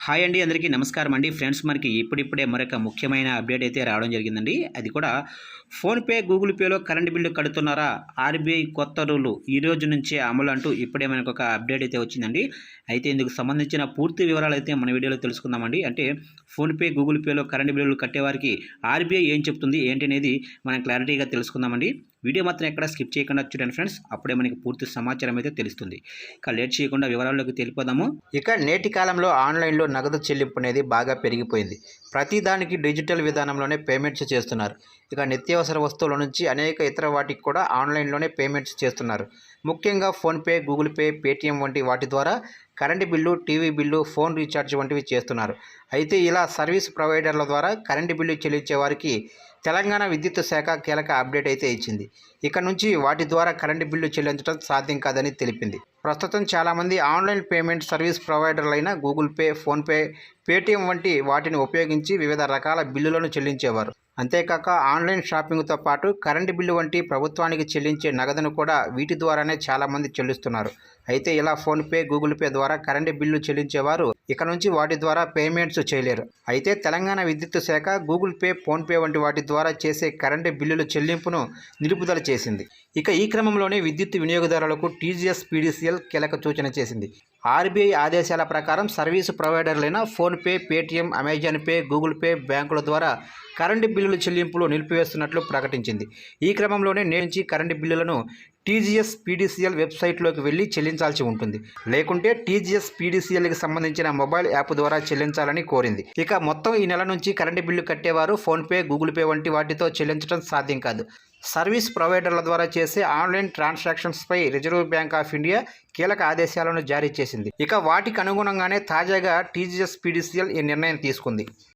Hi అండి, అందరికీ నమస్కారం అండి. ఫ్రెండ్స్, మనకి ఇప్పుడిప్పుడే మరొక ముఖ్యమైన అప్డేట్ అయితే రావడం జరిగిందండి. అది కూడా ఫోన్‌పే, గూగుల్ పేలో కరెంట్ బిల్లు కడుతున్నారా? ఆర్‌బీఐ కొత్త రూలు ఈ రోజు నుంచే అమలు అంటూ ఇప్పుడే మనకొక అప్డేట్ అయితే వచ్చిందండి. అయితే ఇందుకు సంబంధించిన పూర్తి వివరాలైతే మన వీడియోలో తెలుసుకుందామండి. అంటే ఫోన్‌పే, గూగుల్ పేలో కరెంట్ బిల్లులు కట్టేవారికి ఆర్‌బీఐ ఏం చెప్తుంది, ఏంటి అనేది మనం క్లారిటీగా తెలుసుకుందామండి. వీడియో మాత్రం ఎక్కడ స్కిప్ చేయకుండా చూడండి ఫ్రెండ్స్. అప్పుడే మనకి పూర్తి సమాచారం అయితే తెలుస్తుంది. ఇక లేట్ చేయకుండా వివరాల్లోకి తెలిపోదాము. ఇక నేటి కాలంలో ఆన్లైన్లో నగదు చెల్లింపు అనేది బాగా పెరిగిపోయింది. ప్రతిదానికి డిజిటల్ విధానంలోనే పేమెంట్స్ చేస్తున్నారు. ఇక నిత్యావసర వస్తువుల నుంచి అనేక ఇతర వాటికి కూడా ఆన్లైన్లోనే పేమెంట్స్ చేస్తున్నారు. ముఖ్యంగా ఫోన్పే, గూగుల్ పే, పేటీఎం వంటి వాటి ద్వారా current bill, TV bill, phone recharge వంటివి చేస్తున్నారు. అయితే ఇలా సర్వీస్ ప్రొవైడర్ల ద్వారా కరెంటు బిల్లు చెల్లించే వారికి తెలంగాణ విద్యుత్ శాఖ కీలక అప్డేట్ అయితే ఇచ్చింది. ఇక నుంచి వాటి ద్వారా కరెంటు బిల్లు చెల్లించడం సాధ్యం కాదని తెలిపింది. ప్రస్తుతం చాలామంది ఆన్లైన్ పేమెంట్ సర్వీస్ ప్రొవైడర్లైన గూగుల్ పే, ఫోన్పే, పేటీఎం వంటి వాటిని ఉపయోగించి వివిధ రకాల బిల్లులను చెల్లించేవారు. అంతేకాక ఆన్లైన్ షాపింగ్తో పాటు కరెంటు బిల్లు వంటి ప్రభుత్వానికి చెల్లించే నగదును కూడా వీటి ద్వారానే చాలామంది చెల్లిస్తున్నారు. అయితే ఇలా ఫోన్పే, గూగుల్ పే ద్వారా కరెంటు బిల్లు చెల్లించేవారు ఇక నుంచి వాటి ద్వారా పేమెంట్స్ చేయలేరు. అయితే తెలంగాణ విద్యుత్ శాఖ గూగుల్ పే, ఫోన్పే వంటి వాటి ద్వారా చేసే కరెంటు బిల్లుల చెల్లింపును నిలుపుదల చేసింది. ఇక ఈ క్రమంలోనే విద్యుత్ వినియోగదారులకు టీజీఎస్ పీడీసీఎల్ కీలక సూచన చేసింది. ఆర్బీఐ ఆదేశాల ప్రకారం సర్వీసు ప్రొవైడర్లైన PhonePe, Paytm, Amazon pay, Google pay బ్యాంకుల ద్వారా కరెంటు బిల్లుల చెల్లింపులు నిలిపివేస్తున్నట్లు ప్రకటించింది. ఈ క్రమంలోనే నేటి నుంచి కరెంటు బిల్లులను టీజీఎస్ పీడీసీఎల్ వెబ్సైట్లోకి వెళ్ళి చెల్లించాల్సి ఉంటుంది. లేకుంటే టీజీఎస్ పీడీసీఎల్కి సంబంధించిన మొబైల్ యాప్ ద్వారా చెల్లించాలని కోరింది. ఇక మొత్తం ఈ నెల నుంచి కరెంటు బిల్లు కట్టేవారు ఫోన్పే, గూగుల్ పే వంటి వాటితో చెల్లించడం సాధ్యం కాదు. సర్వీస్ ప్రొవైడర్ల ద్వారా చేసే ఆన్లైన్ ట్రాన్సాక్షన్స్పై రిజర్వ్ బ్యాంక్ ఆఫ్ ఇండియా కీలక ఆదేశాలను జారీ చేసింది. ఇక వాటికి అనుగుణంగానే తాజాగా టీజీఎస్ పీడీసీఎల్ ఈ నిర్ణయం తీసుకుంది.